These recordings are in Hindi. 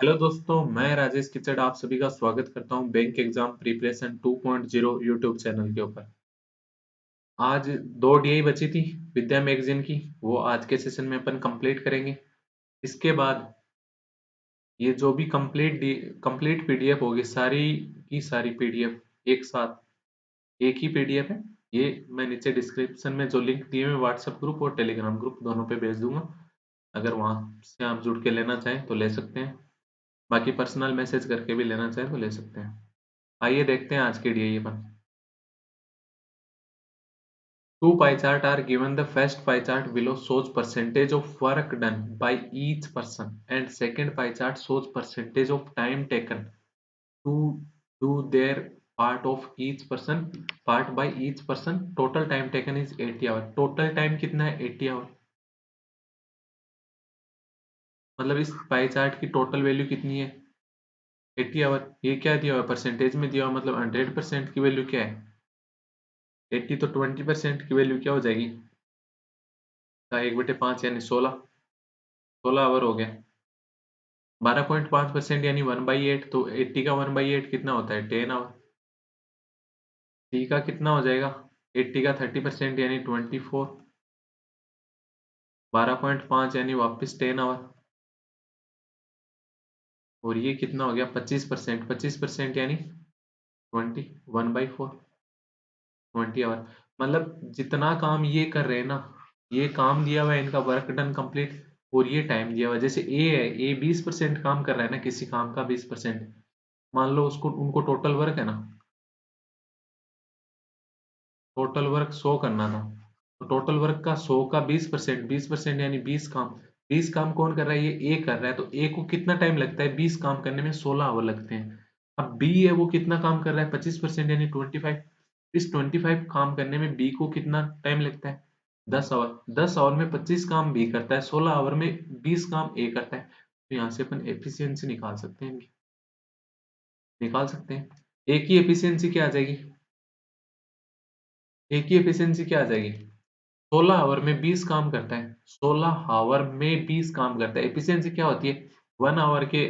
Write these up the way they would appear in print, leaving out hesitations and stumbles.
हेलो दोस्तों, मैं राजेश किचड़ आप सभी का स्वागत करता हूं bank exam preparation 2.0 YouTube channel के ऊपर। आज 2 डीआई बची थी विद्या मैगजीन की, वो आज के सेशन में अपन कंप्लीट करेंगे। इसके बाद ये जो भी कंप्लीट पीडीएफ होगी, सारी की सारी पीडीएफ एक साथ एक ही पीडीएफ है। ये मैं नीचे डिस्क्रिप्शन में जो लिंक दिए मैं व्हाट्सएप ग्रुप और टेलीग्राम ग्रुप दोनों पे भेज दूंगा। अगर वहां से आप जुड़ के लेना चाहें तो ले सकते हैं, बाकी पर्सनल मैसेज करके भी लेना चाहें तो ले सकते हैं। आइए देखते हैं आज के DI upon. Two pie chart are given. The first pie chart below shows percentage of work done by each person, and second pie chart shows percentage of time taken to do their part by each person. Total time taken is 80 hour. Total time कितना है? 80 hour। मतलब इस पाई चार्ट की टोटल वैल्यू कितनी है? 80 आवर। ये क्या दिया हुआ है? परसेंटेज में दिया हुआ, मतलब 100% की वैल्यू क्या है? 80। तो 20% की वैल्यू क्या हो जाएगी? 1/5 यानी 16 आवर हो गया। 12.5% यानी 1/8। तो 80 का 1/8 कितना होता है? 10 आवर। टी का कितना हो जाएगा? 80 का 30% यानी 24। 12.5 यानी वापस 10 आवर। और ये कितना हो गया? 25%। 25% यानी 20। 1/4 20 आवर। मतलब जितना काम ये कर रहे हैं ना, ये काम दिया हुआ है, इनका वर्क डन कंप्लीट, और ये टाइम दिया हुआ है। जैसे ए है, ए 20% काम कर रहा है ना, किसी काम का 20%। मान लो उसको, उनको टोटल वर्क है ना, टोटल वर्क 100 करना था, तो टोटल वर्क का 100 का 20%, 20% यानी 20 काम। 20 काम कौन कर रहा है? ये ए कर रहा है। तो ए को कितना टाइम लगता है 20 काम करने में? 16 आवर लगते हैं। अब बी है, वो कितना काम कर रहा है? 25% यानी 25। इस 25 काम करने में बी को कितना टाइम लगता है? 10 आवर। 10 आवर में 25 काम बी करता है, 16 आवर में 20 काम ए करता है। तो यहाँ से अपन एफिशिएंसी निकाल सकते हैं इनकी। निकाल सकते हैं। ए की एफिशिएंसी क्या आ जाएगी? ए की एफिशिएंसी क्या आ जाएगी? 16 आवर में 20 काम करता है। 16 आवर में 20 काम करता है। एफिशिएंसी क्या होती है? 1 आवर के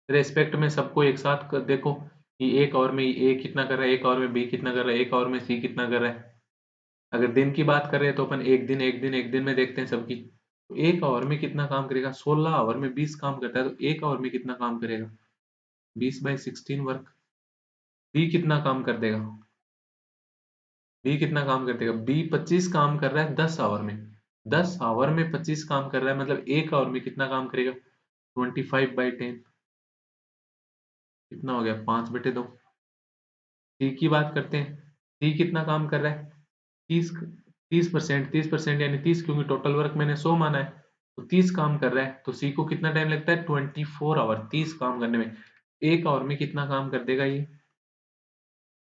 रेस्पेक्ट में सबको एक साथ देखो कि 1 आवर में ए कितना कर रहा है, 1 आवर में बी कितना कर रहा है, 1 आवर में सी कितना कर रहा है। अगर दिन की बात कर रहे हैं तो अपन एक दिन में देखते हैं सबकी। तो 1 आवर में कितना काम करेगा? 16 आवर में 20 काम करता है, तो 1 आवर में कितना काम करेगा? 20/16 वर्क। बी कितना काम कर देगा? बी कितना काम कर देगा? बी 25 काम कर रहा है 10 आवर में। 10 आवर में 25 काम कर रहा है, मतलब 1 आवर में कितना काम करेगा? 25/10। कितना हो गया? 5/2। सी की बात करते हैं। सी कितना काम कर रहा है? 30%। 30% यानी 30, क्योंकि टोटल वर्क मैंने 100 माना है। तो 30 काम कर रहा है, तो सी को कितना टाइम लगता है? 24 आवर। 30 काम करने में 1 आवर में कितना काम कर देगा ये?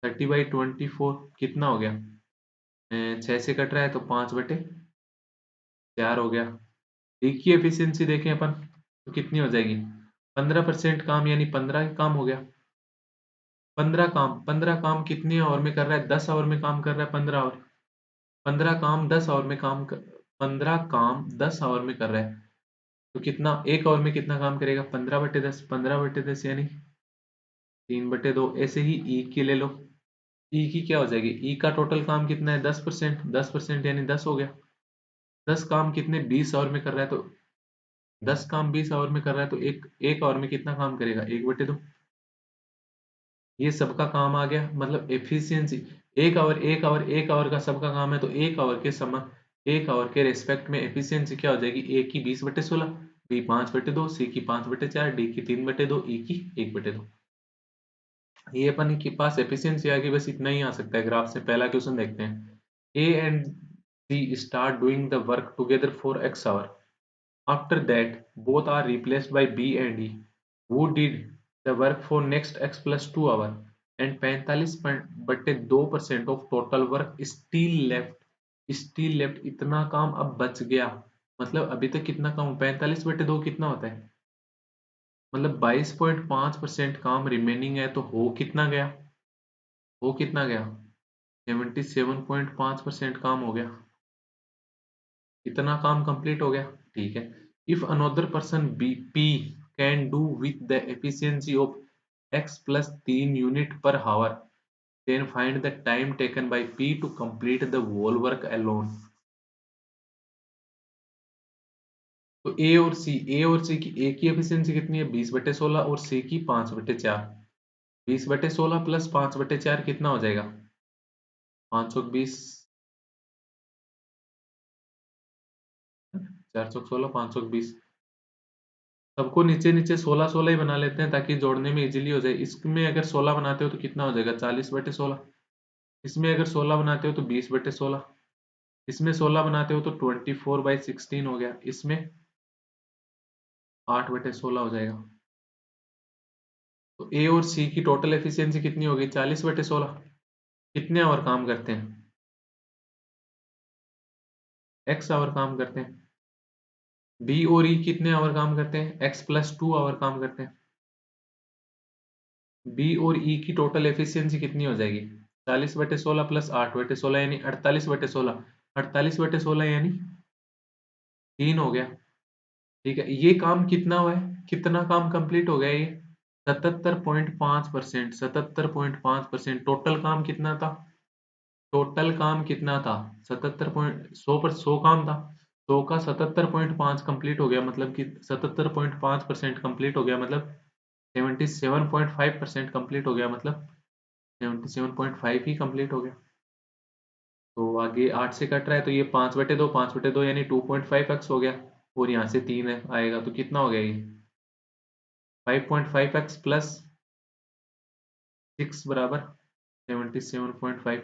30/24 कितना हो गया? 6 से कट रहा है तो 5/4 हो गया। एक ही एफिशिएंसी देखें अपन तो कितनी हो जाएगी? 15% काम यानी 15 काम हो गया। 15 काम कितने आवर में कर रहा है? 10 आवर में काम कर रहा है। 15 आवर। 15 काम 10 आवर में 15 काम 10 आवर में कर रहा है, तो कितना 1 आवर में कितना काम करेगा? 15/10। 15/10 यानी 3/2। ऐसे ही ई की ले लो। ई की क्या हो जाएगी? ई का टोटल काम कितना है? 10%। 10% यानी 10 हो गया। 10 काम कितने? 20 आवर में कर रहा है, तो 10 काम 20 आवर में कर रहा है, तो एक आवर में कितना काम करेगा? 1/2। ये सबका काम आ गया, मतलब एफिशिएंसी। 1 आवर का सबका काम है, तो 1 आवर के रेस्पेक्ट में एफिशिएंसी क्या हो जाएगी? ए की 20/16, बी 5/2, सी की 5/4, डी की 3/2, ई की 1/2। ये अपन के पास एफिशिएंसी आ गई। बस इतना ही आ सकता है ग्राफ से। पहला क्वेश्चन देखते हैं। A and C start doing the work together for X hour. After that, both are replaced by B and E, who did the work for next x plus 2 hour, and 45/2% of total work still left. Still left, इतना काम अब बच गया। मतलब अभी तक कितना काम? 45/2 कितना होता है? मतलब 22.5% काम रिमेनिंग है, तो हो कितना गया? हो कितना गया? 77.5% काम हो गया। इतना काम कंप्लीट हो गया। ठीक है। If another person B P can do with the efficiency of x plus 3 unit per hour, then find the time taken by P to complete the whole work alone. तो ए और सी की ए की एफिशिएंसी कितनी है 20/16 और सी की 5/4। 20/16 प्लस 5/4 कितना हो जाएगा 520। 416 520। सबको नीचे नीचे 16 ही बना लेते हैं ताकि जोड़ने में इजीली हो जाए। इसमें अगर 16 बनाते हो तो कितना हो जाएगा 40/16। इसमें अगर 16 बनाते हो तो 20/16। इसमें 16 बनाते हो तो 24/16 हो गया। इसमें 8/16 हो जाएगा। तो ए और सी की टोटल एफिशिएंसी कितनी होगी 40/16। कितने आवर काम करते हैं एक्स आवर काम करते हैं। बी और ई कितने आवर काम करते हैं एक्स प्लस 2 आवर काम करते हैं। बी और ई की टोटल एफिशिएंसी कितनी हो जाएगी 40/16 प्लस 8/16 यानी 48/16। 48/16 यानी 3 हो गया। ठीक है, ये काम कितना हुआ है कितना काम कंप्लीट हो गया ये 77.5%। 77.5% टोटल काम कितना था। टोटल काम कितना था 100 काम था। 100 का 77.5 कंप्लीट हो गया मतलब कि 77.5% कंप्लीट हो गया मतलब 77.5% कंप्लीट हो गया मतलब 77.5 ही कंप्लीट हो गया। तो आगे 8 से कट रहा है तो ये 5/2 5/2 यानी 2.5x हो गया। और यहाँ से 3 है आएगा तो कितना हो गया ये 5.5x प्लस 6 बराबर 77.5।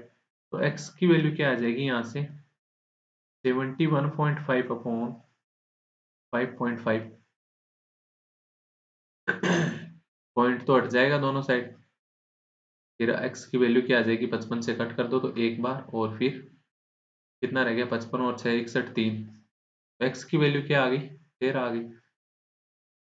तो x की वैल्यू क्या आ जाएगी यहाँ से 71.5 अपॉन 5.5। पॉइंट तो हट जाएगा दोनों साइड। फिर x की वैल्यू क्या आ जाएगी 55 से कट कर दो तो एक बार और फिर कितना रह गया 55 और 6 61 3। तो x की वैल्यू क्या आ गई 13 आ गई।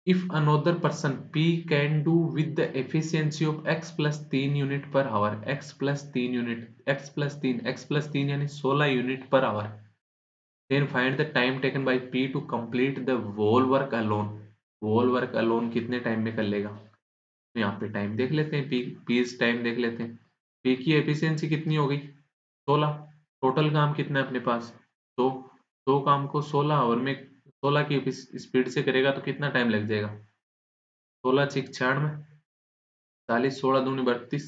If another person P can do with the efficiency of x plus 3 unit per hour, x plus 3 unit, x plus 3 यानी 16 unit per hour, then find the time taken by P to complete the whole work alone. whole work alone कितने टाइम में कर लेगा। तो यहाँ पे टाइम देख लेते हैं P's टाइम देख लेते हैं। P की एफिशिएंसी कितनी हो गई 16। टोटल काम कितना है अपने पास 100 काम को 16 आवर में 16 की स्पीड से करेगा तो कितना टाइम लग जाएगा 16 6 96 40 16 दूनी 32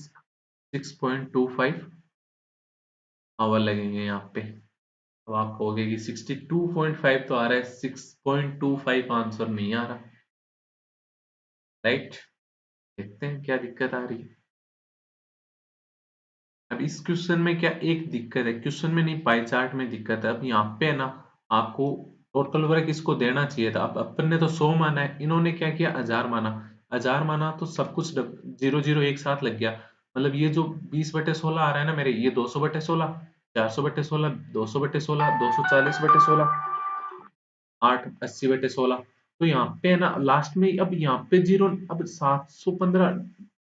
6.25 आवर लगेंगे यहाँ पे। अब आप कहोगे कि 62.5 तो आ रहा है 6.25 आंसर नहीं आ रहा। राइट, देखते हैं क्या दिक्कत आ रही है। अब इस क्वेश्चन में क्या एक दिक्कत है क्वेश्चन में नहीं पाई चार्ट में दिक्कत है। अब यहाँ पे है ना आपको टोटल वर्क इसको देना चाहिए था। अब अपन ने तो 100 माना है इन्होंने क्या किया 1000 माना। 1000 माना तो सब कुछ 0 0 एक साथ लग गया। मतलब ये जो 20/16 आ रहा है ना मेरे ये 200/16 400/16 200/16 240/16 880/16। तो यहाँ पे है ना लास्ट में अब यहाँ पे जीरो अब 715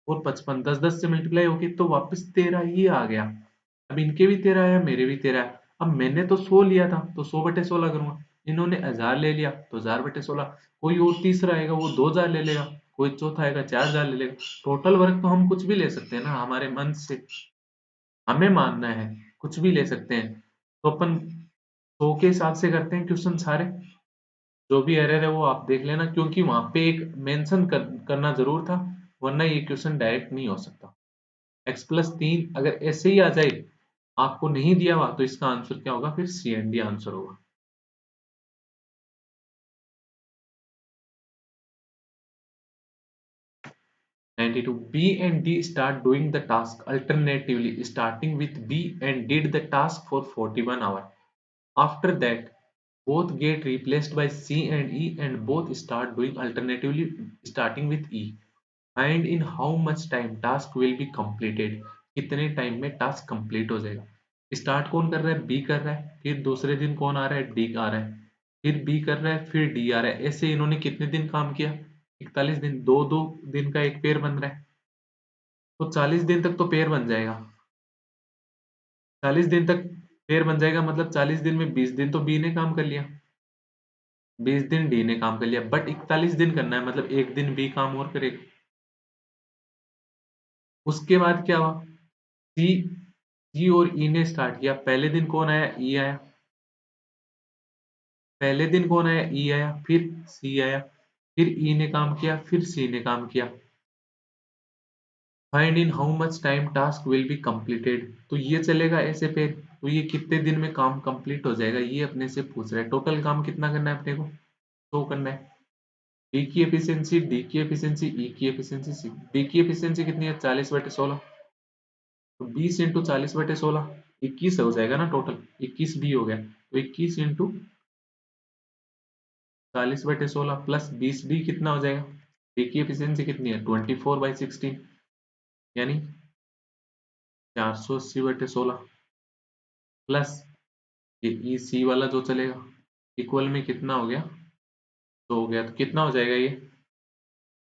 और 55 10 से मल्टीप्लाई होके तो वापस 13 ही आ गया। अब इनके भी 13 आया मेरे भी 13 आया। अब मैंने तो 100 लिया था तो 100/16 करूंगा। इन्होंने 1000 ले लिया तो 1000/16। कोई और तीसरा आएगा वो 2000 ले लेगा। कोई चौथा आएगा 4000 ले लेगा। टोटल वर्क तो हम कुछ भी ले सकते हैं ना हमारे मन से हमें मानना है कुछ भी ले सकते हैं। तो अपन 100 के हिसाब से करते हैं क्वेश्चन सारे। जो भी एरर है वो आप देख लेना क्योंकि वहां पे एक मेंशन करना जरूर था वरना ये क्वेश्चन डायरेक्ट नहीं हो सकता। x प्लस 3 अगर ऐसे ही आ जाए आपको नहीं दिया हुआ तो इसका आंसर क्या होगा फिर सी एंड डी आंसर होगा। 92 B and D start doing the task alternatively starting with B and did the task for 41 hours. After that both get replaced by C and E and both start doing alternatively starting with E. Find in how much time task will be completed. कितने टाइम में टास्क कंप्लीट हो जाएगा। स्टार्ट कौन कर रहा है बी कर रहा है फिर दूसरे दिन कौन आ रहा है डी आ रहा है फिर बी कर रहा है फिर डी आ रहा है। ऐसे इन्होंने कितने दिन काम किया 41 दिन। दो दो दिन का एक पेयर बन रहा है तो 40 दिन तक तो पेयर बन जाएगा। 40 दिन तक पेयर बन जाएगा मतलब 40 दिन में 20 दिन तो बी ने काम कर लिया। 20 दिन डी ने काम कर लिया, बट 41 दिन करना है, मतलब एक दिन बी काम और करेगा। उसके बाद क्या हुआ, सी सी और ई ने स्टार्ट किया। पहले दिन कौन आया, ई आया। पहले दिन कौन आया, ई आया, फिर सी आया, फिर ई ने काम किया, फिर सी ने काम किया। Find in how much time task will be completed, तो ये चलेगा ऐसे पे, तो ये कितने दिन में काम कंप्लीट हो जाएगा, ये अपने से पूछ रहा है। टोटल काम कितना करना है अपने को, शो करना है। बी की एफिशिएंसी, डी की एफिशिएंसी, ई की एफिशिएंसी, सी। बी की एफिशिएंसी कितनी है, 40/16, तो 20 × 40/16 21 हो जाएगा ना टोटल, 21 बी हो गया, तो 21 × 40/16 प्लस 20 डी कितना हो जाएगा। डी की एफिशिएंसी कितनी है, 24/16, यानी 480/16 प्लस ये ई सी वाला जो चलेगा, इक्वल में कितना हो गया, तो हो गया, तो कितना हो जाएगा ये,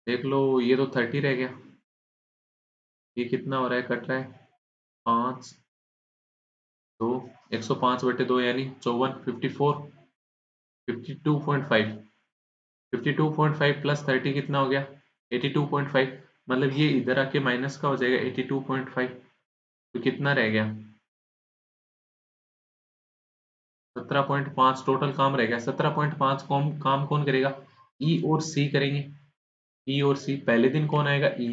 देख लो, ये तो 30 रह गया, ये कितना हो रहा है, कट रहा है, 5 2 105/2 यानी 54, 54 52.5, 52.5 प्लस 30 कितना हो गया, 82.5, मतलब ये इधर आके माइनस का हो जाएगा 82.5, तो कितना रह गया, 17.5 टोटल काम रह गया। 17.5 काम कौन करेगा, ई और सी करेंगे। ई और सी, पहले दिन कौन आएगा, ई,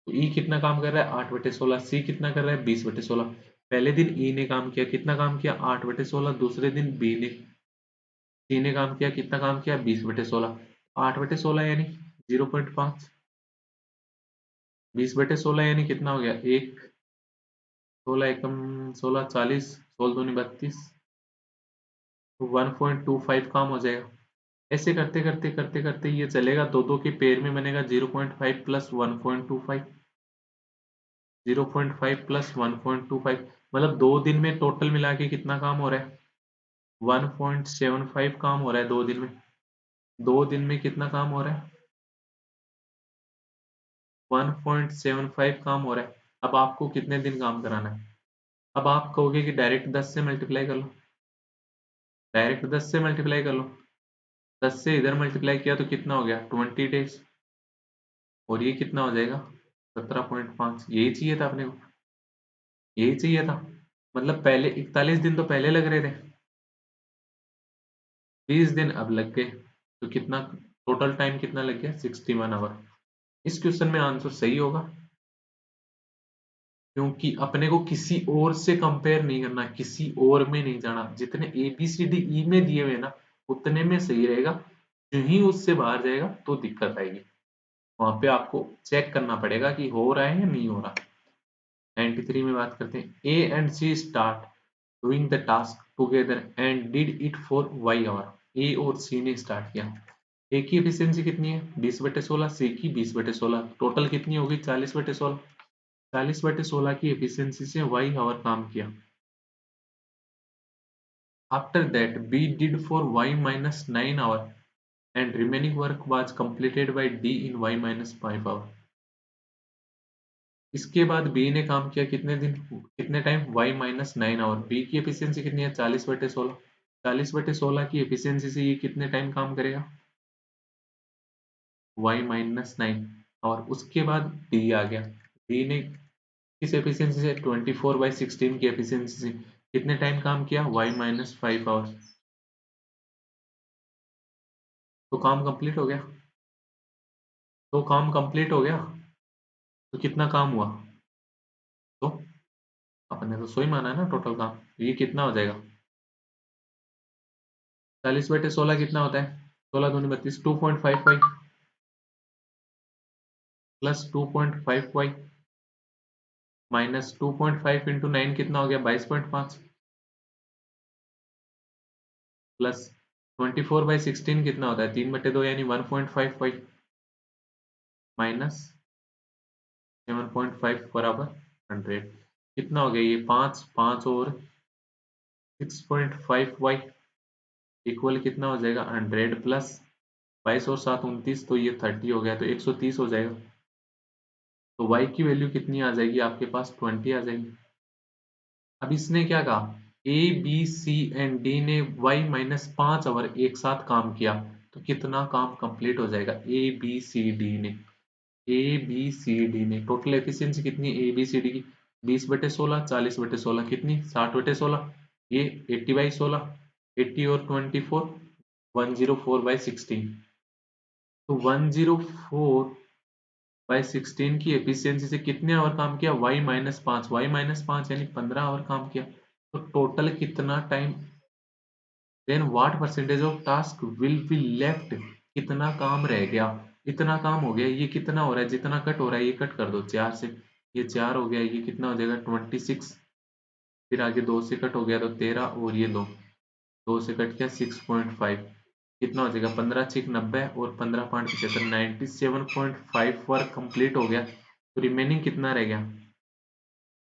तो ई कितना काम कर रहा है, 8/16, सी कितना कर रहा है, 20/16। पहले दिन ई ने काम किया, कितना काम किया, 8/16, दूसरे दिन बी ने, सी ने काम किया, कितना काम किया, 20/16, 8/16 यानी 0.5, 20/16 यानी कितना हो गया, एक, 16 एकम 16, 40, 16 दूनी 32, तो 1.25 काम हो जाएगा। ऐसे करते करते करते करते ये चलेगा, दो दो के पेयर में बनेगा, 0.5 प्लस 1.25, 0.5 प्लस 1.25, मतलब 2 दिन में टोटल मिला के कितना काम हो रहा है, 1.75 काम हो रहा है 2 दिन में। 2 दिन में कितना काम हो रहा है, 1.75 काम हो रहा है। अब आपको कितने दिन काम कराना है, अब आप कहोगे कि डायरेक्ट 10 से मल्टीप्लाई कर लो, डायरेक्ट 10 से मल्टीप्लाई कर लो, 10 से इधर मल्टीप्लाई किया तो कितना हो गया, 20 डेज, और ये कितना हो जाएगा, 17.5। यही चाहिए था अपने को, यही चाहिए था, मतलब पहले 41 दिन तो पहले लग रहे थे, 20 दिन अब लग गए, तो कितना टोटल टाइम कितना लग गया, 61 आवर। इस क्वेश्चन में आंसर सही होगा, क्योंकि अपने को किसी और से कंपेयर नहीं करना, किसी और में नहीं जाना, जितने ए बी सी डी ई में दिए हुए ना उतने में सही रहेगा, जो ही उससे बाहर जाएगा तो दिक्कत आएगी, वहां पे आपको चेक करना पड़ेगा कि हो रहा है या नहीं हो रहा। 93 में बात करते हैं, A and C start doing the task together and did it for Y hour. A और सी ने स्टार्ट किया, ए की एफिशिएंसी कितनी है, 20/16, सी की 20/16, टोटल कितनी होगी, 40/16, 40/16 की एफिशिएंसी से वाई आवर काम किया। After that, B did for y minus 9 hour and remaining work was completed by D in y minus 5 hour. इसके बाद B ने काम किया कितने दिन, कितने time, y minus 9 hour. B की एफिशिएंसी कितनी है, 40/16, 40/16 की एफिशिएंसी से ये कितने टाइम काम करेगा, y माइनस 9, और उसके बाद D आ गया, D ने किस एफिशिएंसी से, 24/16 की एफिशिएंसी से कितने टाइम काम किया, y माइनस 5 आवर, तो काम कंप्लीट हो गया, तो काम कंप्लीट हो गया, तो कितना काम हुआ, तो अपने तो सो ही माना है ना टोटल काम, तो ये कितना हो जाएगा, 40/16 कितना होता है, 16 दूनी 32, 2.5y plus 2.5y minus 2.5 into 9 कितना हो गया, 22.5 प्लस 24/16 कितना होता है, 3/2 यानी 1.5y माइनस 7.5 बराबर 100, कितना हो गया ये, 5 5 और 6.5y इक्वल कितना हो जाएगा, 100 प्लस 22 और 7 29, तो ये 30 हो गया, तो 130 हो जाएगा। तो y की वैल्यू कितनी आ जाएगी आपके पास, 20 आ जाएगी। अब इसने क्या कहा, A B C and D ने y माइनस 5 आवर एक साथ काम किया, तो कितना काम कंप्लीट हो जाएगा ए बी सी डी ने, ए बी सी डी ने। टोटल एफिशिएंसी कितनी है ए बी सी डी की, 20/16, 40/16 कितनी, 60/16, ये 80/16, 80 और 24, 104/16। तो 104/16 की एफिशिएंसी से कितने आवर काम किया, y-5, y-5 यानी 15 आवर काम किया। तो टोटल कितना time, then what percentage of task will be left, कितना काम रह गया, इतना काम हो गया, ये कितना हो रहा है, जितना कट हो रहा है ये कट कर दो 4 से, ये 4 हो गया, ये कितना हो जाएगा 26, फिर आगे 2 से कट हो गया तो 13 और ये 2 से कट गया 6.5, कितना हो जाएगा 15 6 90 और 15 5 75, 97.5 वर्क कंप्लीट हो गया। तो रिमेनिंग कितना रह गया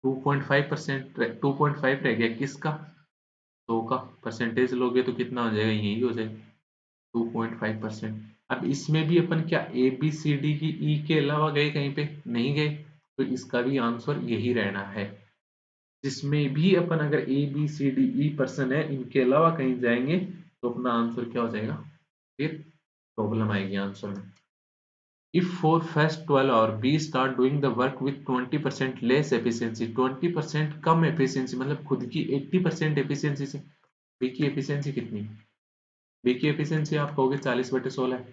2.5%, 2.5 रह गया किसका, 100 का। परसेंटेज लोगे तो कितना हो जाएगा, यही हो जाएगा 2.5%। अब इसमें भी अपन क्या ए बी सी डी की ई के अलावा गए कहीं पे, नहीं गए, तो इसका भी आंसर यही रहना है। जिसमें भी अपन अगर A B C D E person है, इनके अलावा कहीं जाएंगे तो अपना आंसर क्या हो जाएगा, फिर प्रॉब्लम आएगी आंसर में। If for first 12 hour B start doing the work with 20% less efficiency, 20% come efficiency मतलब खुद की 80% efficiency से, B की efficiency कितनी, B की efficiency आप कहोगे 40/16 है,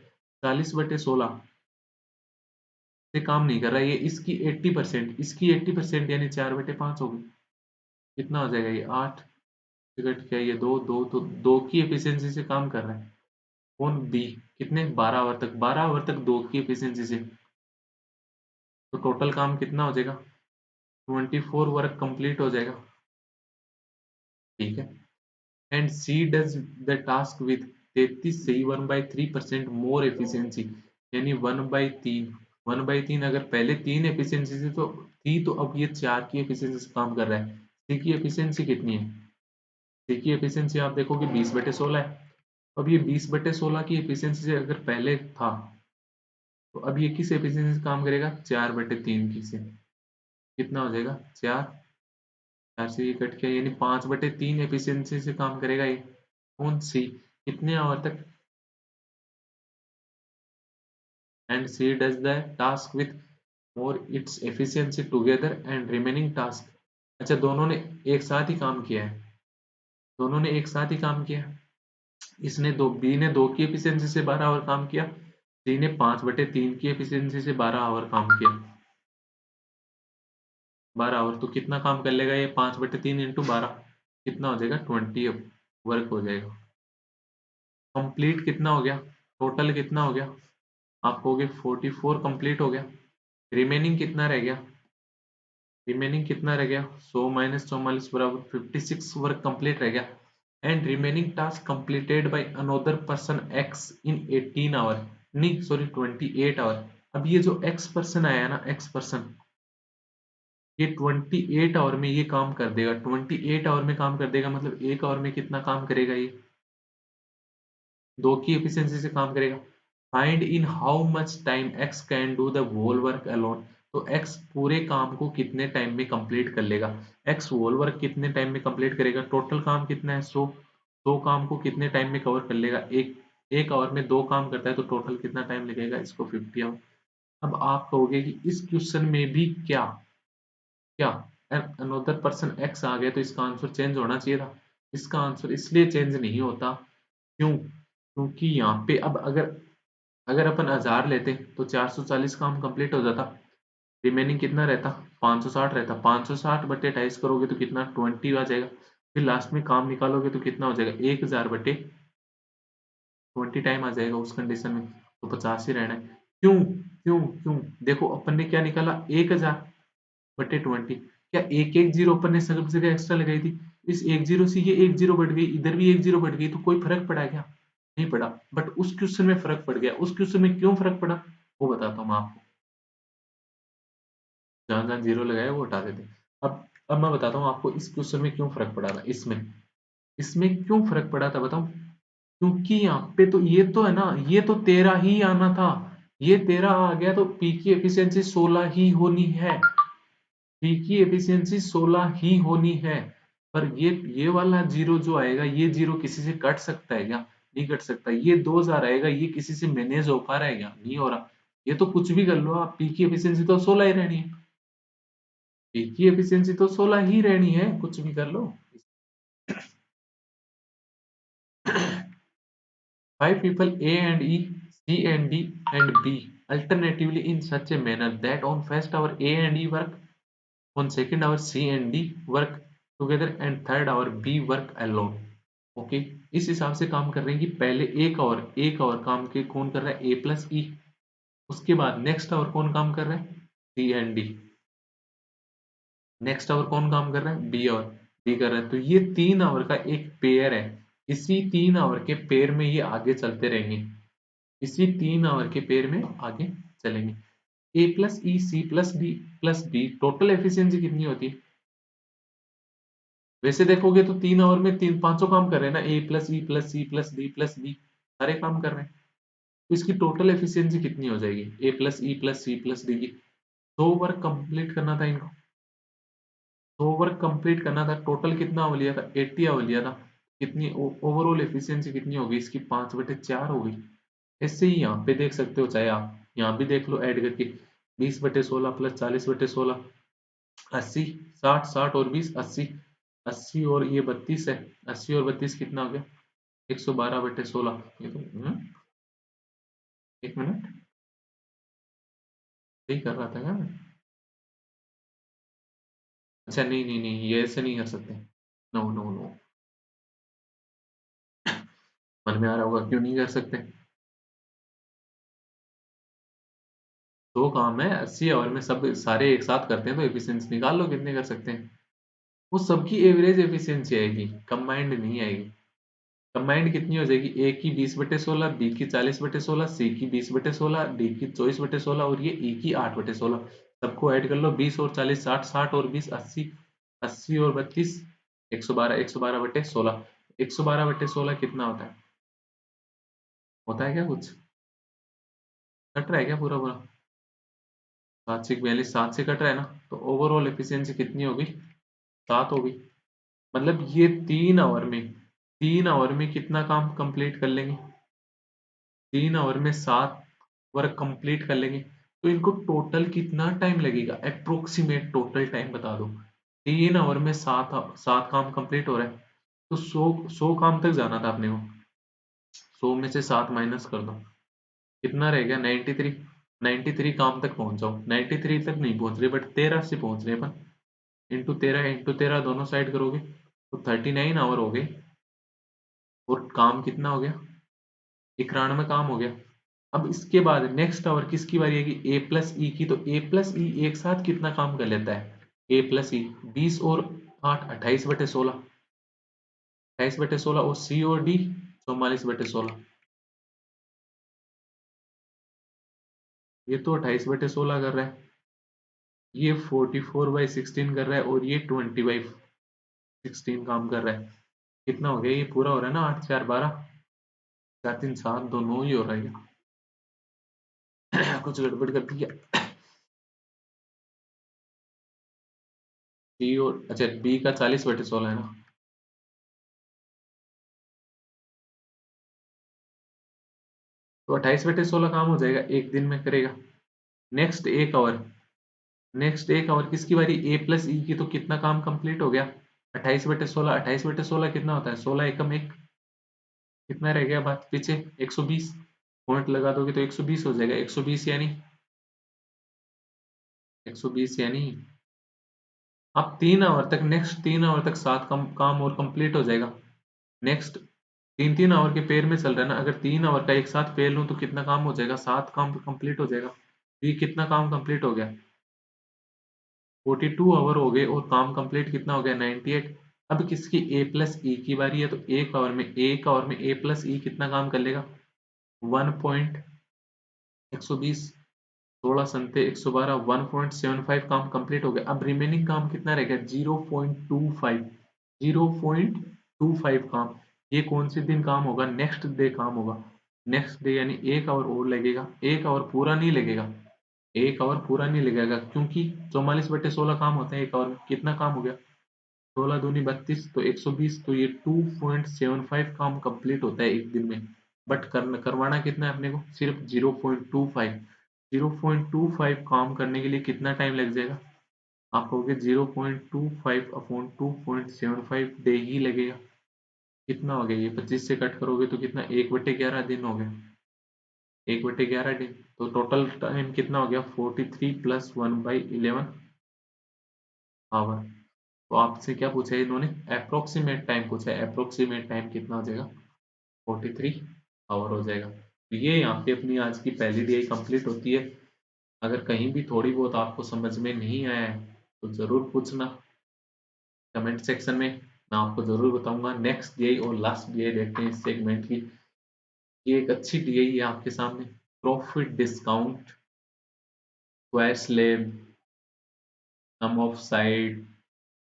40/16 से काम नहीं कर रहा है ये, इसकी 80%, इसकी 80% यानी 4/5 होगी, कितना हो जाएगा ये 8, टिकट क्या ये 2 2, तो 2 की efficiency से काम कर रहा है कौन, B, कितने 12 आवर तक, 12 आवर तक 2 की efficiency से, तो टोटल काम कितना हो जाएगा 24 वर्क कंप्लीट हो जाएगा, ठीक है। And C does the task with 33 सही 1/3% मोर एफिशिएंसी, यानी 1/3, 1/3 अगर पहले 3 एफिशिएंसी से तो थी, तो अब ये 4 की एफिशिएंसी से काम कर रहा है। सी की एफिशिएंसी कितनी है, सी की एफिशिएंसी आप देखोगे 20/16 है। अब ये 20/16 की एफिशिएंसी से अगर पहले था, तो अब ये किस एफिशिएंसी से काम करेगा, 4/3 की से, कितना हो जाएगा 4, 4 से ये कट किया यानी 5/3 एफिशिएंसी से काम करेगा ये कौन, सी, कितने आवर तक। And C does the task with more its efficiency together and remaining task, अच्छा दोनों ने एक साथ ही काम किया है, दोनों ने एक साथ ही काम किया है। इसने दो, बी ने 2 की एफिशिएंसी से 12 आवर काम किया, सी ने 5/3 की एफिशिएंसी से 12 आवर काम किया, 12 आवर, तो कितना काम कर लेगा ये 5/3 इंटू 12, कितना हो जाएगा 20 वर्क हो जाएगा। कंप्लीट कितना हो गया, टोटल कितना हो गया, आप कहोगे 44 कंप्लीट हो गया, रिमेनिंग कितना रह गया, रिमेनिंग कितना रह गया 100 - 44 बराबर 56 वर्क कंप्लीट रह गया। And remaining task completed by another person X in 18 hour, नहीं सॉरी 28 आवर। अब ये जो एक्स पर्सन आया ना, एक्स पर्सन, ये 28 आवर में ये काम कर देगा, 28 आवर में काम कर देगा, मतलब एक आवर में कितना काम करेगा ये, 2 की एफिशिएंसी से काम करेगा। Find in how much time X can do the whole work alone, तो एक्स पूरे काम को कितने टाइम में कंप्लीट कर लेगा, एक्स होल वर्क कितने टाइम में कंप्लीट करेगा, टोटल काम कितना है 100, 100 काम को कितने टाइम में कवर कर लेगा, एक आवर में 2 काम करता है तो टोटल कितना टाइम लगेगा, इसको 50 आवर। अब आप कहोगे कि इस क्वेश्चन में भी क्या क्या अनदर पर्सन एक्स आ गया तो इसका आंसर चेंज होना चाहिए था, इसका आंसर इसलिए चेंज नहीं होता, क्यों, क्योंकि यहाँ पे अब अगर अगर अपन 1000 लेते तो 440 काम कंप्लीट हो जाता, रिमेनिंग कितना रहता 560 रहता, 560/28 करोगे तो कितना 20 आ जाएगा, फिर लास्ट में काम निकालोगे तो कितना हो जाएगा 1000/20 टाइम आ जाएगा उस कंडीशन में, तो 50 ही रहना है। क्यों क्यों क्यों, देखो अपन ने क्या निकाला 1000/20, क्या एक एक जीरो अपन ने सब जगह एक्स्ट्रा लगाई थी, इस एक जीरो से ये एक जीरो बढ़ गई, इधर भी एक जीरो बढ़ गई, तो कोई फर्क पड़ा क्या, नहीं पड़ा। बट उस क्वेश्चन में फर्क पड़ गया, उस क्वेश्चन में क्यों फर्क पड़ा वो बताता हूँ मैं आपको, जहां जहां जीरो लगाया वो हटा देते। अब मैं बताता हूँ आपको इस क्वेश्चन में क्यों फर्क पड़ा था, इसमें इसमें क्यों फर्क पड़ा था बताऊं, क्योंकि यहाँ पे तो ये तो है ना, ये तो 13 ही आना था, ये 13 आ गया तो पी की एफिशिएंसी 16 ही होनी है, पी की एफिशिएंसी 16 ही होनी है। पर ये वाला जीरो जो आएगा, ये जीरो किसी से कट सकता है क्या, नहीं घट सकता। ये 2000 आएगा, ये किसी से मैनेज हो पा रहा है क्या? नहीं हो रहा। ये तो कुछ भी कर लो आप, पी की एफिशिएंसी तो 16 ही रहनी है। पी की एफिशिएंसी तो 16 ही रहनी है, कुछ भी कर लो। 5 people A and E, C and D and B alternatively in such a manner that on first hour A and E work, on second hour C and D work together and third hour B work alone. Okay, इस हिसाब से काम कर रहे हैं कि पहले एक आवर काम के कौन कर रहा है? ए प्लस ई। उसके बाद नेक्स्ट आवर कौन काम कर रहा है? सी एंड डी। नेक्स्ट आवर कौन काम कर रहा है? बी, और बी कर रहा है। तो ये 3 आवर का एक पेयर है। इसी 3 आवर के पेयर में ये आगे चलते रहेंगे। इसी 3 आवर के पेयर में आगे चलेंगे। A plus E C plus D total efficiency कितनी होती है? वैसे देखोगे तो 3 आवर में तीन पांचों काम कर रहे हैं ना, A plus E plus C plus D plus B, सारे काम कर रहे हैं। तो इसकी टोटल एफिशिएंसी कितनी हो जाएगी? A plus E plus C plus D की 100 वर्क कंप्लीट करना था इनको। 100 वर्क कंप्लीट करना था। टोटल कितना आवर लिया था? 80 आवर लिया था। कितनी ओवरऑल एफिशिएंसी कितनी होगी इसकी? 5/4 हो गई। ऐसे ही यहाँ पे देख सकते हो, चाहे आप यहाँ भी देख लो ऐड करके। 20/16 प्लस 40/16 80, 60, 60 और 20 80, 80 और ये 32 है। 80 और 32 कितना हो गया? 112/16। ये तो एक मिनट, सही कर रहा था क्या मैं? अच्छा नहीं नहीं नहीं, ये ऐसे नहीं कर सकते। नो नो नो, मन में आ रहा होगा क्यों नहीं कर सकते। दो काम है 80 आवर में, सब सारे एक साथ करते हैं तो एफिशिएंसी निकाल लो कितने कर सकते हैं। वो सबकी एवरेज एफिशिएंसी आएगी, कंबाइंड नहीं आएगी। कंबाइंड कितनी हो जाएगी? ए की 20/16, बी की 40/16, सी की 20/16, डी की 24/16 और ये ई की 8/16। सबको ऐड कर लो, 20 और 40 60, 60 और 20 80, 80 और 32 112, 112/16। 112/16 कितना होता है? होता है क्या कुछ? कट रहा है क्या पूरा पूरा? 7 से 42, 7 से कट रहा है ना, तो ओवरऑल एफिशिएंसी कितनी होगी? 7 होगी। मतलब ये 3 आवर में कितना काम कंप्लीट कर लेंगे? 3 आवर में 7 वर्क कंप्लीट कर लेंगे। तो इनको टोटल कितना टाइम लगेगा? अप्रोक्सीमेट टोटल टाइम बता दो। 3 आवर में सात सात काम कंप्लीट हो रहा है, तो 100 काम तक जाना था अपने को। 100 में से 7 माइनस कर दो, कितना रह गया? 93। 93 काम तक पहुंच जाओ। 93 तक नहीं पहुंच रहे, बट 13 से पहुंच रहे अपन। इंटू 13 दोनों साइड करोगे तो 39 आवर हो गए। और काम कितना हो गया? 91 काम हो गया। अब इसके बाद नेक्स्ट आवर किसकी बारी आएगी? ए प्लस ई की। तो ए प्लस ई एक साथ कितना काम कर लेता है? ए प्लस ई 20 और 8 28/16, 28/16 और सी और डी 44/16। ये तो 28/16 कर रहा है, ये 44/16 कर रहा है और ये 20/16 काम कर रहा है। कितना हो गया? ये पूरा हो रहा है ना? 8 4 12, 4 3 7 2 9 ही हो रहा है। कुछ गड़बड़ कर दिया। सी और अच्छा बी का 40/16 है ना? तो 28/16 काम हो जाएगा, एक दिन में करेगा। नेक्स्ट एक आवर, किसकी बारी? ए प्लस ई की। तो कितना काम कंप्लीट हो गया? 28/16। 28/16 कितना होता है? 16 एकम एक। कितना रह गया बात पीछे? 120। पॉइंट लगा दोगे तो 120 हो जाएगा। 120 यानी 120 यानी अब 3 आवर तक, नेक्स्ट 3 आवर तक 7 काम और कंप्लीट हो जाएगा। नेक्स्ट 3 3 आवर के पेयर में चल रहा है ना, अगर 3 आवर का एक साथ पेयर लूं तो कितना काम हो जाएगा? 7 काम कंप्लीट हो जाएगा। तो ये कितना काम कंप्लीट हो गया? 42 आवर हो गए और काम कंप्लीट कितना हो गया? 98। अब किसकी? ए प्लस ई की बारी है, तो एक आवर में ए प्लस ई कितना काम कर लेगा? 1.120, 16 112, 1.75 काम कंप्लीट हो गया। अब रिमेनिंग काम कितना रह गया? 0.25, 0.25 काम। ये कौन से दिन काम होगा? नेक्स्ट डे काम होगा। नेक्स्ट डे यानी एक आवर और लगेगा। एक आवर पूरा नहीं लगेगा, एक आवर पूरा नहीं लगेगा, क्योंकि 44/16 काम होते हैं एक आवर में। कितना काम हो गया? 16 दूनी 32 तो 120, तो ये 2.75 काम कंप्लीट होता है एक दिन में। बट करवाना कितना है अपने को, सिर्फ 0.25। 0.25 काम करने के लिए कितना टाइम लग जाएगा, आप कहोगे 0.25 अपॉन 2.75 डे ही लगेगा। कितना हो गया ये, 25 से कट करोगे तो कितना, 1/11 दिन हो गया। 1/11 दिन, तो टोटल टाइम कितना हो गया, 43 प्लस 1/11 आवर। तो आपसे क्या पूछा है इन्होंने, अप्रोक्सीमेट टाइम पूछा है। अप्रोक्सीमेट टाइम कितना हो जाएगा, 43 आवर हो जाएगा। तो ये यहाँ पे अपनी आज की पहली डीआई कंप्लीट होती है। अगर कहीं भी थोड़ी बहुत आपको समझ में नहीं आया है तो जरूर पूछना कमेंट सेक्शन में, मैं आपको जरूर बताऊंगा। नेक्स्ट डीआई और लास्ट डीआई देखते हैं इस सेगमेंट की। ये एक अच्छी डीआई है आपके सामने, profit discount, square slab, sum of side,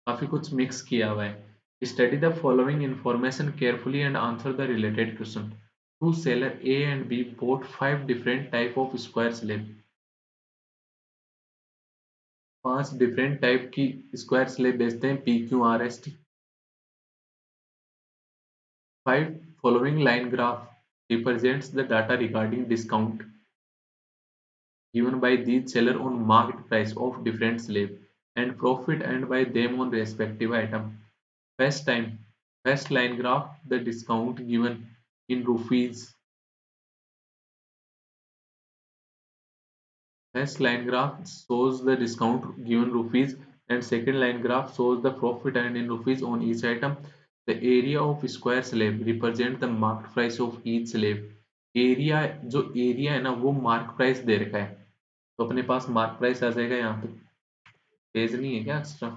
काफी कुछ मिक्स किया हुआ है। Study the following information carefully and answer the related question. Two seller A and B bought 5 different type of square slab. 5 different type की स्क्वायर स्लेब बेचते हैं, P Q R S T. 5 following line graph represents the data regarding discount given by these seller on market price of different slab and profit earned by them on respective item. First time, first line graph, the discount given in rupees. First line graph shows the discount given rupees and second line graph shows the profit earned in rupees on each item. The area of square slab represent the market price of each slab. Area, जो एरिया है ना वो मार्क प्राइस दे रखा है, तो अपने पास मार्क प्राइस आ जाएगा। यहाँ पे पेज नहीं है क्या एक्स्ट्रा,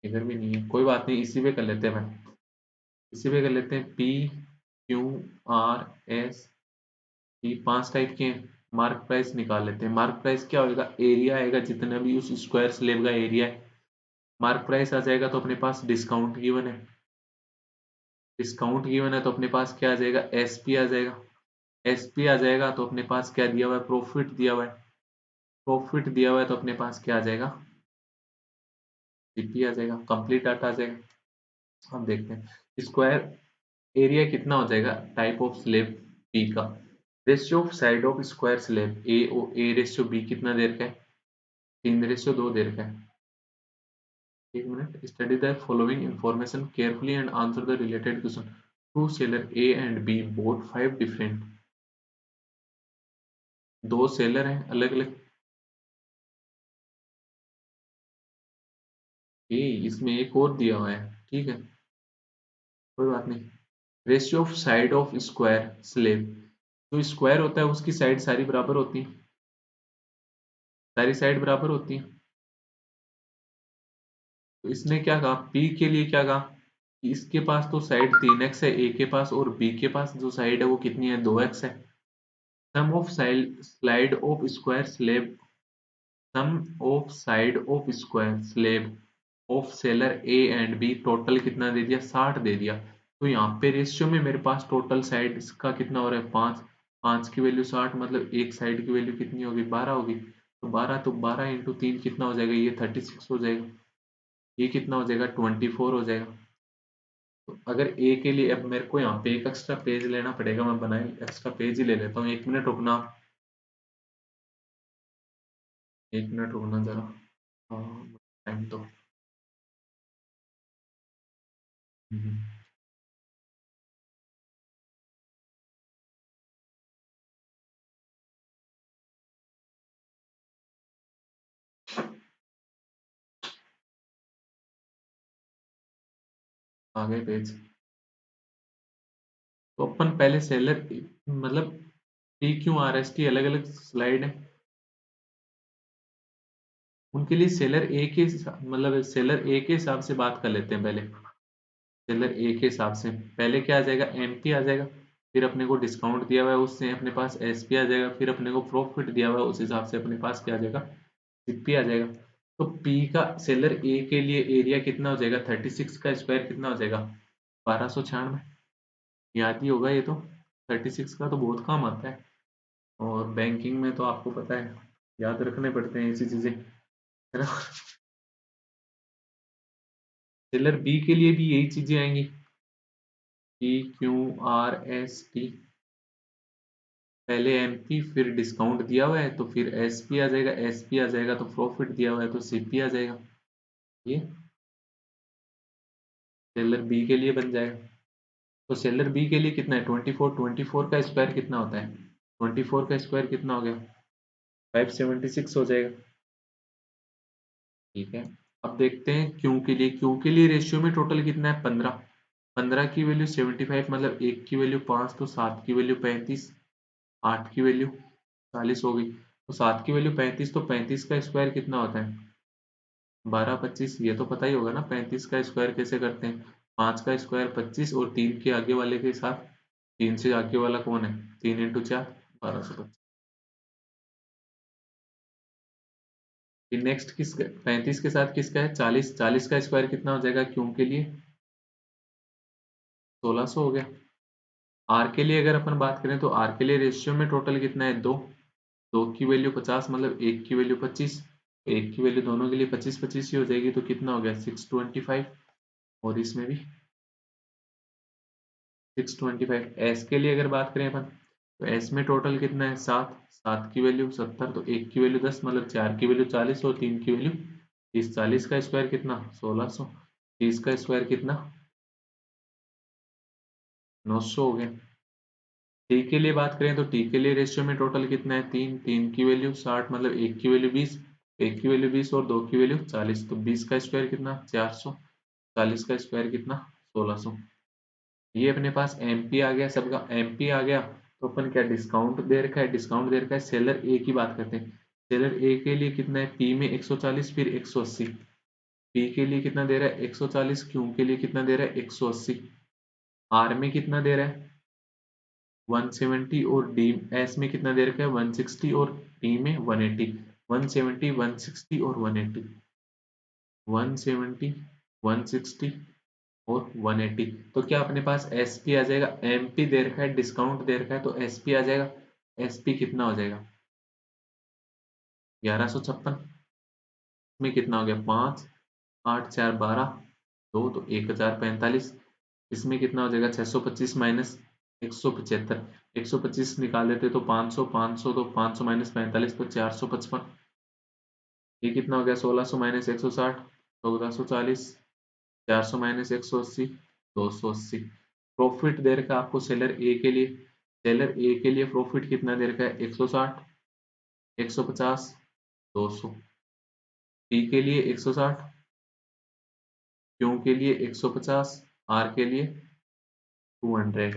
इधर भी नहीं है, कोई बात नहीं, इसी पे कर लेते हैं भाई, इसी पे कर लेते हैं। पी क्यू आर एस, ये 5 टाइप के हैं। मार्क प्राइस निकाल लेते हैं। मार्क प्राइस क्या होगा, एरिया आएगा जितना भी उस स्क्वायर स्लेब का एरिया है। मार्क प्राइस आ जाएगा तो अपने पास डिस्काउंट गिवन है, डिस्काउंट गिवन है तो अपने पास क्या आ जाएगा, एसपी आ जाएगा। एसपी आ जाएगा तो अपने पास क्या दिया हुआ है, प्रॉफिट दिया हुआ है। प्रॉफिट दिया हुआ है तो अपने पास क्या आ जाएगा, सीपी आ जाएगा, कंप्लीट डाटा आ जाएगा। अब देखते हैं स्क्वायर एरिया कितना हो जाएगा, टाइप ऑफ स्लेब पी का, ratio of side of square slab A O A ratio B कितना दे रखा है, 3:2 दे रखा है। एक minute, study the following information carefully and answer the related question. Two seller A and B bought 5 different, दो सेलर हैं अलग अलग। ए इसमें एक और दिया हुआ है, ठीक है कोई बात नहीं। Ratio of side of square slab, जो स्क्वायर होता है उसकी साइड सारी बराबर होती है, सारी साइड बराबर होती है। तो इसने क्या कहा, पी के लिए क्या कहा, कि इसके पास तो साइड 3x है ए के पास, और बी के पास जो साइड है वो कितनी है, 2x है। Sum of slide of square slab, sum of side of square slab of seller A and B, total कितना दे दिया, 60 दे दिया। तो यहाँ पे रेशियो में मेरे पास टोटल साइड का कितना हो रहा है, 5। 5 की वैल्यू 60, मतलब एक साइड की वैल्यू कितनी होगी, 12 होगी। तो 12 इंटू 3 कितना हो जाएगा, ये 36 हो जाएगा। ये कितना हो जाएगा, 24 हो जाएगा। तो अगर ए के लिए अब मेरे को यहाँ पे एक एक्स्ट्रा पेज लेना पड़ेगा, मैं बनाए एक्स्ट्रा पेज ही ले लेता हूँ। 1 मिनट रुकना, 1 मिनट रुकना जरा। हाँ टाइम तो हम्म, आ गए पेज। तो अपन पहले सेलर, मतलब P Q R S T अलग अलग स्लाइड है, उनके लिए सेलर ए के मतलब सेलर ए के हिसाब से बात कर लेते हैं पहले। सेलर ए के हिसाब से पहले क्या आ जाएगा, एमपी आ जाएगा, फिर अपने को डिस्काउंट दिया हुआ है उससे अपने पास एसपी आ जाएगा, फिर अपने को प्रॉफिट दिया हुआ है उस हिसाब से अपने पास क्या आ जाएगा, सीपी आ जाएगा। तो पी का सेलर ए के लिए एरिया कितना हो जाएगा, 36 का स्क्वायर कितना हो जाएगा, 1296। याद ही होगा ये तो, 36 का तो बहुत काम आता है, और बैंकिंग में तो आपको पता है याद रखने पड़ते हैं ऐसी चीजें, है ना। सेलर बी के लिए भी यही चीजें आएंगी, P Q R S T, पहले एमपी फिर डिस्काउंट दिया हुआ है तो फिर एसपी आ जाएगा, एसपी आ जाएगा तो प्रॉफिट दिया हुआ है तो सीपी आ जाएगा। ये सेलर बी के लिए बन जाएगा। तो सेलर बी के लिए कितना है 24, 24 का स्क्वायर कितना होता है, 24 का स्क्वायर कितना हो गया 576 हो जाएगा। ठीक है, अब देखते हैं क्यू के लिए। क्यू के लिए रेशियो में टोटल कितना है 15, 15 की वैल्यू 75 मतलब एक की वैल्यू 5 तो 7 की वैल्यू 35, 8 की वैल्यू 40 हो गई। तो 7 की वैल्यू 35 तो 35 का स्क्वायर कितना होता है 12 25, ये तो पता ही होगा ना 35 का स्क्वायर कैसे करते हैं, 5 का स्क्वायर 25 और 3 के आगे वाले के साथ, 3 से आगे वाला कौन है 3 इंटू 4 1225। फिर नेक्स्ट किस 35 के साथ किसका है 40, 40 का स्क्वायर कितना हो जाएगा क्यों के लिए 1600 हो गया। आर के लिए अगर अपन बात करें तो आर के लिए रेशियो में टोटल कितना है 2, 2 की वैल्यू 50 मतलब एक की वैल्यू 25, एक की वैल्यू दोनों के लिए 25 25 ही हो जाएगी तो कितना हो गया 625। और इसमें भी 625। एस के लिए अगर बात करें अपन तो एस में टोटल कितना है 7, 7 की वैल्यू 70 तो एक की वैल्यू 10 मतलब 4 की वैल्यू 40 और 3 की वैल्यू 30, 40 का स्क्वायर कितना 1600, 30 का स्क्वायर कितना 900 हो गया। टी के लिए बात करें तो टी के लिए रेशियो में टोटल कितना है 3, 3 की वैल्यू 60 मतलब एक की वैल्यू 20, एक की वैल्यू 20 और दो की वैल्यू 40 तो 20 का स्क्वायर कितना 400, 40 का स्क्वायर कितना 1600। ये अपने पास एमपी आ गया, सबका एमपी आ गया। तो अपन क्या डिस्काउंट दे रखा है, डिस्काउंट दे रखा है सेलर ए की बात करते हैं। सेलर ए के लिए कितना है पी में 140 फिर 180, पी के लिए कितना दे रहा है 140, क्यू के लिए कितना दे रहा है 180, आर में कितना दे रहा है 170 और डी एस में कितना दे रखा है 160 और डी में 180, 170 160 और 180, 170 160 और 180। तो क्या अपने पास एसपी आ जाएगा, एमपी दे रखा है डिस्काउंट दे रखा है तो एसपी आ जाएगा। एसपी कितना हो जाएगा 1156 में कितना हो गया 5, 8 4 12 2 तो 1045, इसमें कितना हो जाएगा 625 माइनस 175, 125 निकाल देते तो 500, 500 तो 500 माइनस 45 तो 455, ये कितना हो गया 1600 माइनस 160 1440, 400 माइनस 180 280। प्रॉफिट दे रखा है आपको सेलर ए के लिए, सेलर ए के लिए प्रॉफिट कितना दे रखा है 160 150 200, टी के लिए 160, क्यू के लिए 150, आर के लिए 200,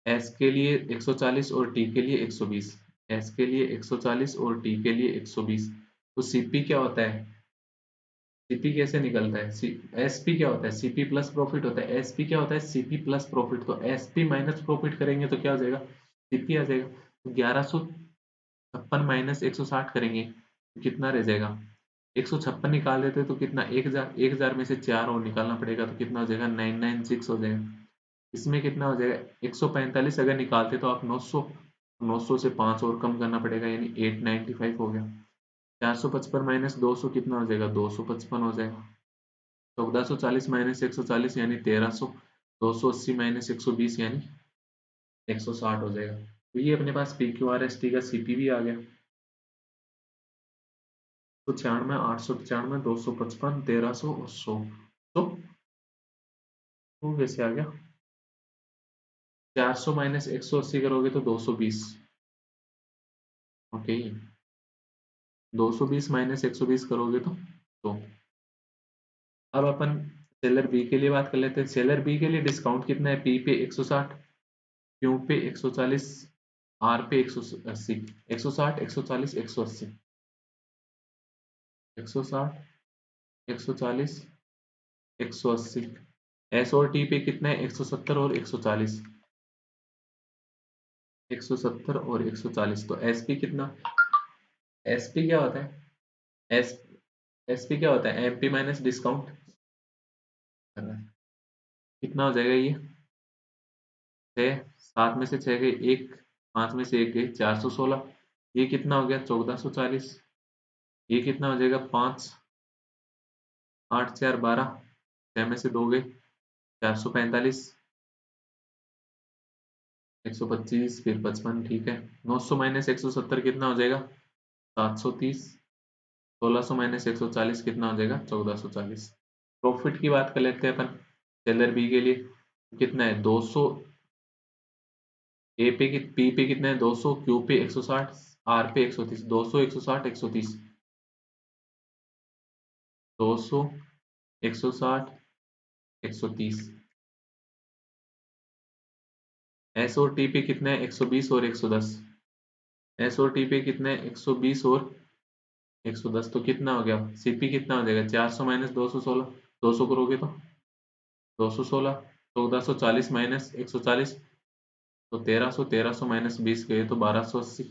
एस के लिए 140 और टी के लिए 120, एस के लिए 140 और टी के लिए 120। तो सीपी क्या होता है, सीपी कैसे निकलता है एसपी क्या होता है सीपी प्लस प्रॉफिट होता है, एसपी क्या होता है सीपी प्लस प्रॉफिट, तो एसपी माइनस प्रॉफिट करेंगे तो क्या हो जाएगा सीपी आ जाएगा। तो 1156 माइनस 160 करेंगे तो कितना रह जाएगा 156 निकाल देते तो कितना 1000, 1000 में से 4 और निकालना पड़ेगा तो कितना हो जाएगा 996 हो जाएगा। इसमें कितना हो जाएगा 145 अगर निकालते तो आप 900, 900 से 5 और कम करना पड़ेगा यानी 895 हो गया। 455 माइनस 200 कितना हो जाएगा 255 हो जाएगा। 1440 माइनस 140 यानी 1300, 280 माइनस 120 यानी 160 हो जाएगा। तो ये अपने पास P Q R S T का सीपी भी आ गया। तो 96 895 255 1300 और 100, तो वैसे आ गया 400 माइनस 180 करोगे तो 220, ओके 220 माइनस 120 करोगे तो अब अपन सेलर बी के लिए बात कर लेते हैं। सेलर बी के लिए डिस्काउंट कितना है पी पे 160, क्यू पे 140, आर पे 180, 160 140 180, 160 140 180, एस और टी पे कितना है 170 और 140, 170 और 140 तो एसपी कितना, एसपी क्या होता है एस एसपी क्या होता है एमपी माइनस डिस्काउंट, कितना हो जाएगा ये 6, 7 में से 6 गए 1, 5 में से 1 गए 416, ये कितना हो गया 1440, ये कितना हो जाएगा 5, 8 4 12, 6 में से 2 गए, 445, 125, फिर 55, ठीक है। 900 माइनस 170 कितना हो जाएगा? 730। 1600 माइनस 140 कितना हो जाएगा? 1440। प्रॉफिट की बात कर लेते हैं अपन सेलर बी के लिए। कितना है? 200। ए पे पी पे कितना है? 200, क्यू पे 160, आर पे 130। 200 160 130, 200 160 130। एस और टी पे कितना है? 120 और 110। एस और टी पे कितना है? 120 और 110, तो कितना हो गया? सीपी कितना हो जाएगा? 400 माइनस 216, 200 करोगे तो 216, 1440 माइनस 140 तो 1300, 1300 माइनस 20 गए तो 1280,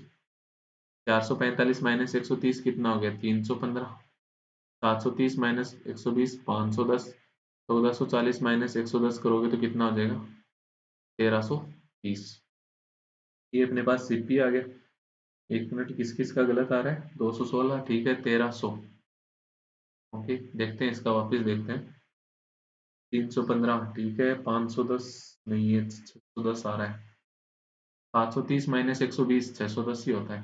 445 माइनस 130 कितना हो गया? 315, 730 माइनस 120 510, 1440 माइनस 110 करोगे तो कितना हो जाएगा? 1330। ये अपने पास सीपी आ गया। एक मिनट, किस किस का गलत आ रहा है? 216, ठीक है, 1300। ओके, देखते हैं इसका, वापस देखते हैं। 315, ठीक है, 510 नहीं, ये 610 आ रहा है। 730 माइनस 120 610 ही होता है।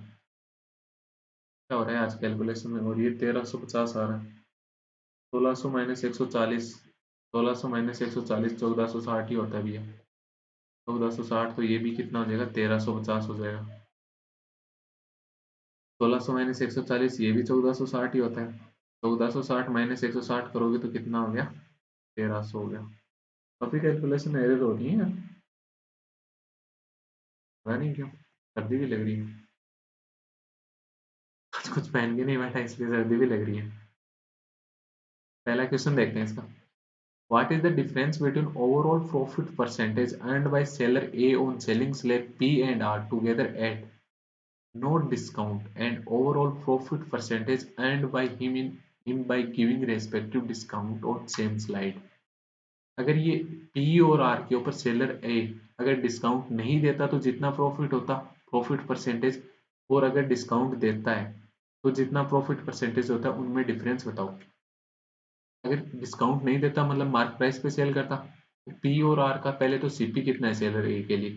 क्या हो रहा है आज कैलकुलेशन में? और ये 1350 आ रहा है। 1600 माइनस 140, 1600 माइनस 140 1460 ही होता है भैया। 1460, तो ये भी कितना हो जाएगा? 1350 हो जाएगा। 1600 माइनस 140, ये भी 1460 ही होता है। 1460 माइनस 160 करोगे तो कितना हो गया? 1300 हो गया। काफी कैलकुलेशन एरर हो रही है यार, पता नहीं क्यों, सर्दी भी लग रही है। कुछ पहन के नहीं बैठा इसलिए सर्दी भी लग रही है। पहला क्वेश्चन देखते हैं इसका। What is the difference between overall profit percentage earned by seller A on selling slab P and R together at no discount and overall profit percentage earned by him by giving respective discount on same slide? अगर ये P और R के ऊपर सेलर A अगर डिस्काउंट नहीं देता तो जितना प्रॉफिट होता, प्रॉफिट परसेंटेज, और अगर डिस्काउंट देता है तो जितना प्रॉफिट परसेंटेज होता है, उनमें डिफरेंस बताओ। अगर डिस्काउंट नहीं देता मतलब मार्क प्राइस पे सेल करता, पी और आर का पहले तो सीपी कितना है सेलर ए के लिए?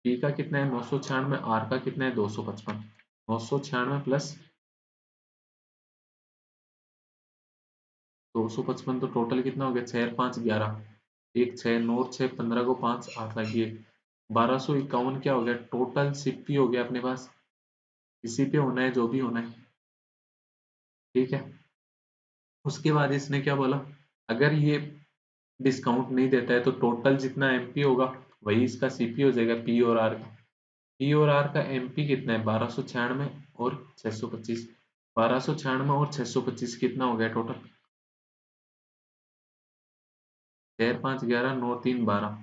पी का कितना है? 996, आर का कितना है? 255। 996 प्लस 255, तो टोटल कितना हो गया? 6 5 11, एक 6 9 6 15 को 5 8 लगी, 1251 क्या हो गया? टोटल सीपी हो गया अपने पास। इसी पे होना है जो भी होना है, ठीक है। उसके बाद इसने क्या बोला? अगर ये डिस्काउंट नहीं देता है तो टोटल जितना एमपी होगा वही इसका सीपी हो जाएगा, पी और आर का। पी और आर का एमपी कितना है? 1296 और 625। 1296 और 625 कितना हो गया टोटल? 6 5 11 9 3 12,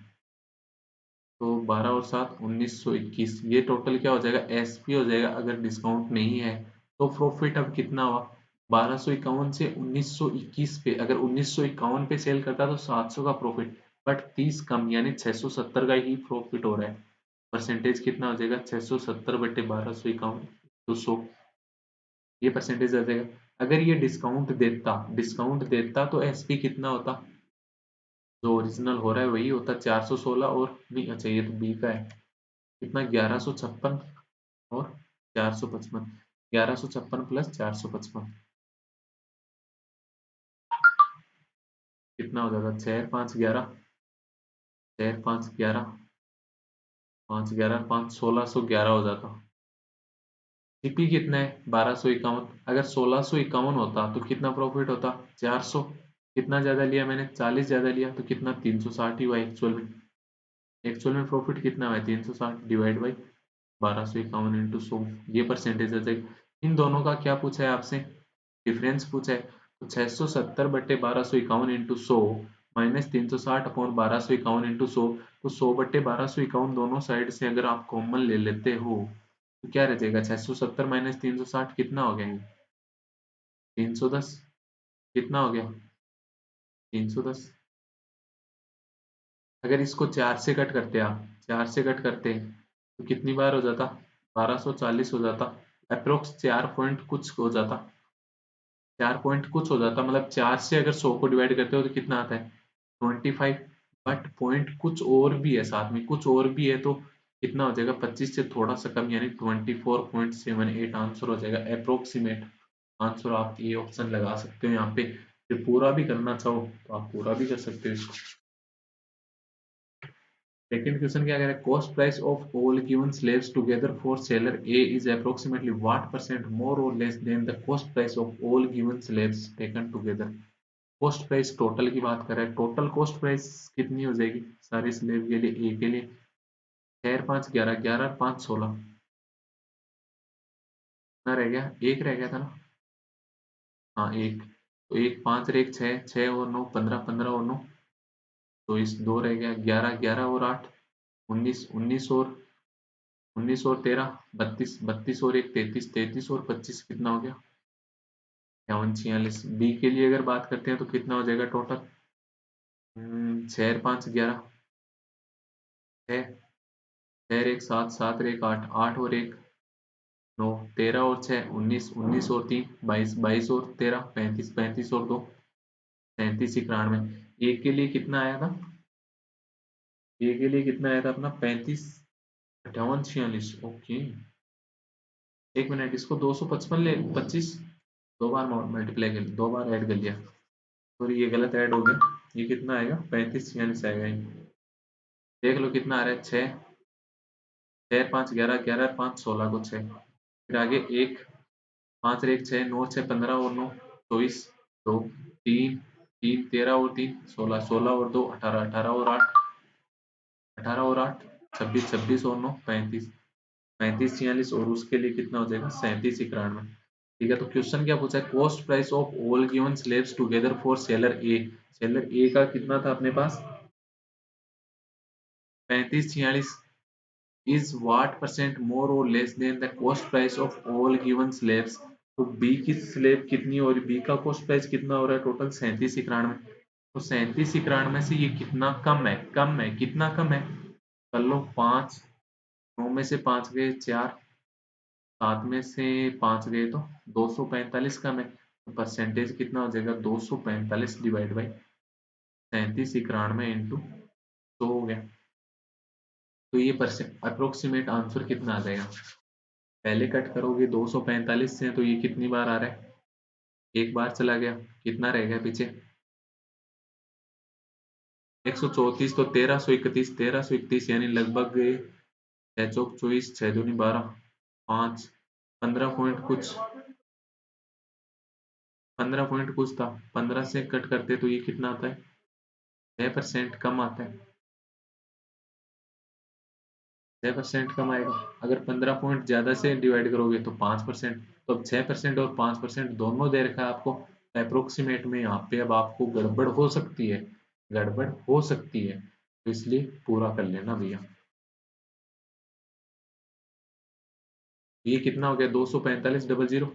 तो 12 और 7 1921। ये टोटल क्या हो जाएगा? एसपी हो जाएगा अगर डिस्काउंट नहीं है। तो प्रॉफिट अब कितना हुआ? 1251 से 1921 पे, अगर 1951 पे सेल करता तो 700 का प्रॉफिट, बट 30 कम यानी 670 का ही प्रॉफिट हो रहा है। परसेंटेज कितना हो जाएगा? 670 बटे 1251 तो 100, ये परसेंटेज आ जाएगा। अगर ये डिस्काउंट देता तो एसपी कितना होता? जो ओरिजिनल हो रहा है वही होता, 416 और नहीं, अच्छा ये तो बी का है। कितना? 1156 और 455। 1156 प्लस 455 कितना हो जाएगा? 6 5 11, 6 5 11, 5 11 5 1611 हो जाता। सीपी कितना है? 1251। अगर 1651 होता तो कितना प्रॉफिट होता? 400। कितना ज्यादा लिया मैंने? 40 ज्यादा लिया, तो कितना? 360 ही हुआ एक्चुअल में। एक्चुअल में प्रॉफिट कितना हुआ? 360 डिवाइड बाई 1251 इंटू 100, ये परसेंटेज आ जाएगा। इन दोनों का क्या पूछा है आपसे? डिफरेंस पूछा है। तो 670 बट्टे 1251 इंटू 100 माइनस 360 अपॉन 1251 इंटू 100, तो 100 बट्टे 1251 दोनों साइड से अगर आप कॉमन ले लेते हो तो क्या रह जाएगा? 670 माइनस 360 कितना हो गया? 310। कितना हो गया? 310। अगर इसको 4 से कट करते, आप 4 से कट करते तो कितनी बार हो जाता? 1240 हो जाता, अप्रोक्स 4 पॉइंट कुछ हो जाता। 4 पॉइंट कुछ हो जाता, मतलब 4 से अगर 100 को डिवाइड करते हो तो कितना आता है 25। बट पॉइंट कुछ और भी है साथ में, कुछ और भी है, तो कितना हो जाएगा 25 से थोड़ा सा कम, यानी 24.78 आंसर हो जाएगा। अप्रोक्सीमेट आंसर आप ये ऑप्शन लगा सकते हो यहाँ पे। फिर पूरा भी करना चाहो तो आप पूरा भी कर सकते हो इसको। सेकंड क्वेश्चन क्या कह रहा है, cost price of all given slaves together for seller A is approximately what percent more और less than the cost price of all given slaves taken together. Cost price total की बात कर रहा है, टोटल कॉस्ट प्राइस कितनी हो जाएगी सारे स्लेब के लिए, ए के लिए 6 5 11, 11 5 16, ना रह गया एक रह गया था ना, हाँ एक, तो एक 5 और एक 6, 6 और 9 15, 15 और 9 तो इस दो रह गया 11, 11 और 8 19, 19 और 13 32, 32 और एक 33, 33 और 25 कितना हो गया 46। बी के लिए अगर बात करते हैं तो कितना हो जाएगा टोटल, 6 और 5 11, 6, 6 और एक 7, 7 और एक 8, 8 और एक 9, 13 और 6 19, 19 और 3 22, 22 और 13 35, 35 और 2 37, 91। एक के लिए कितना आया था, ए के लिए कितना आया था अपना 35, 58, 46। ओके, एक मिनट, इसको 255 ले 25 दो बार मल्टीप्लाई कर, दो बार ऐड कर लिया, और ये गलत ऐड हो गया, ये कितना आएगा 35, 46 आएगा ये। देख लो कितना आ रहा है 6, 6 5 11, 11 5 16 को 6, फिर आगे एक 5 और एक 6, 9 6 15 और 9 24, 2 3 3 13 और 3 16, 16 और 2 18, 18 और 8, 18 और 8 26, 26 और 9 35, 35 46 और उसके लिए कितना हो जाएगा 37, 91। ठीक है, तो क्वेश्चन क्या पूछा है, cost price of all given slabs together for seller A. Seller A का कितना था अपने पास 35 46, is what percent more or less than the cost price of all given slabs। तो बी की स्लेब कितनी हो रही, बी का कॉस्ट प्राइस कितना हो रहा है टोटल 37, 91। तो 37, 91 से ये कितना कम है, कम है, कितना कम है, कर लो 5, 9 में से 5 गए 4, 7 में से 5 गए तो 245 कम है, तो परसेंटेज कितना हो जाएगा 245 डिवाइड बाई 37, 91 इंटू 100 हो गया। तो ये परसेंट अप्रोक्सीमेट आंसर कितना आ जाएगा, पहले कट करोगे 245 से तो ये कितनी बार आ रहा है, एक बार चला गया, कितना रह गया पीछे 134, तो 1331, 1331 यानी लगभग 6 चौक 24, 6 दूनी 12, 5 15 पॉइंट कुछ, 15 पॉइंट कुछ था, 15 से कट करते तो ये कितना आता है 6% कम आता है, 6% कम आएगा। अगर 15 पॉइंट ज्यादा से डिवाइड करोगे तो 5%, तो अब 6% और 5% दोनों दे रखा है आपको अप्रोक्सीमेट में, यहाँ पे अब आपको गड़बड़ हो सकती है, गड़बड़ हो सकती है, तो इसलिए पूरा कर लेना भैया। ये कितना हो गया 245 00,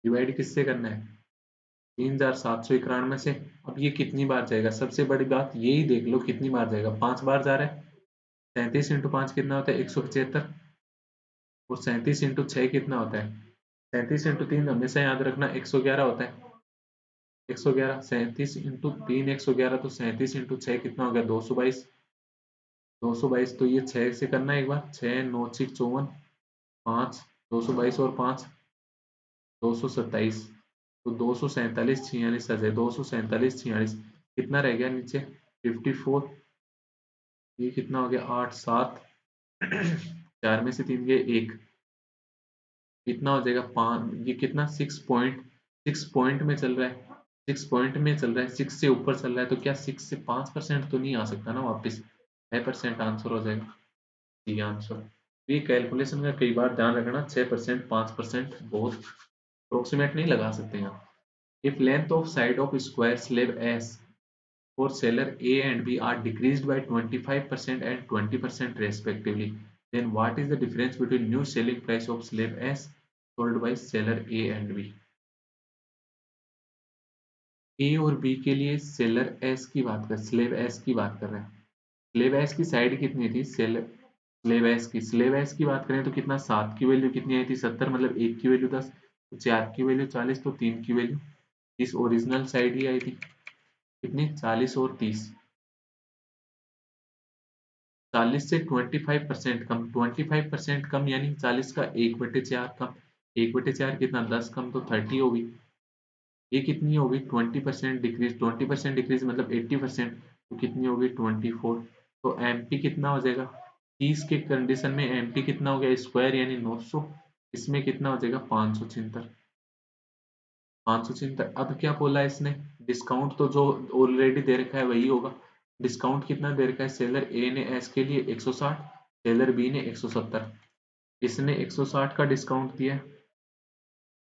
डिवाइड किससे करना है 3791 से। अब ये कितनी बार जाएगा, सबसे बड़ी बात यही देख लो कितनी बार जाएगा, 5 बार जा रहा है, 37 × 5 कितना होता है 175, और 37 × 6 कितना होता है, 37 × 3 हमेशा याद रखना 111 होता है, 111, 37 × 3 111, तो 37 × 6 कितना हो गया 222, 222, तो ये 6 से करना है एक बार, 6 9 6 54, 5 222 और 5 227, तो 247 46 आ जाए, 247 46 कितना रह गया नीचे 54, ये कितना हो गया 8 7 4 में से 3 गए 1, कितना हो जाएगा 5, ये कितना 6 पॉइंट में चल रहा है, 6 पॉइंट में चल रहा है, 6 से ऊपर चल रहा है, तो क्या 6 से 5% तो नहीं आ सकता ना वापस, 6% आंसर हो जाएगा, ये आंसर। ये कैलकुलेशन का कई बार ध्यान रखना, 6% 5% बहुत अप्रोक्सीमेट नहीं लगा सकते हैं। If length of side of square slab S for seller A and B are decreased by 25% and 20% respectively, then what is the difference between new selling price of slab S sold by seller A and B। A और B के लिए सेलर S की बात कर, स्लेब S की बात कर रहे हैं, स्लेब S की साइड कितनी थी, स्लेब S की बात करें तो कितना 7 की वैल्यू कितनी आई थी 70, मतलब 1 की वैल्यू 10, तो 4 की वैल्यू 40, तो 3 की वैल्यू इस ओरिजिनल साइड ही आई थी। कितनी? 40 और 30। 40 से 25% कम, 25% कम यानी 40 का 1/4 कम। 1/4 कितना? 10 कम, तो 30 होगी। ये कितनी होगी? 20% डिक्रीज। 20% डिक्रीज मतलब 80%, तो कितनी होगी? 24। तो एमपी कितना हो जाएगा? 30 के कंडीशन में एमपी कितना हो गया? स्क्वायर यानी 900। इसमें कितना हो जाएगा? 576। 576। अब क्या बोला है इसने? डिस्काउंट तो जो ऑलरेडी दे रखा है वही होगा। डिस्काउंट कितना दे रखा है? सेलर ए ने एस के लिए 160, सेलर बी ने 170। इसने 160 का डिस्काउंट दिया,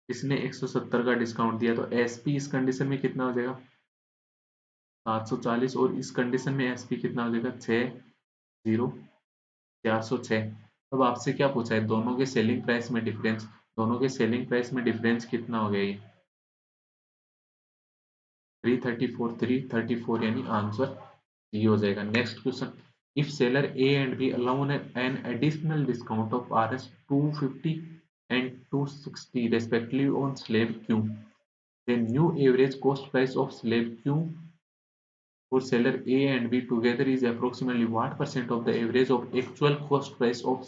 इसने 170 का डिस्काउंट दिया, तो एसपी इस कंडीशन में कितना हो जाएगा? 740। और इस कंडीशन में एसपी कितना हो जाएगा? 60, 406। अब आपसे क्या पूछा है? दोनों के सेलिंग प्राइस में डिफरेंस। दोनों के सेलिंग प्राइस में डिफरेंस कितना हो गया? ये 334, 334 यानी आंसर ये हो जाएगा। Next question, if seller A and B allow an additional discount of Rs 250 and 260 respectively on slab Q, the new average cost price of slab Q for seller A and B together is approximately what percent of the average of actual cost price of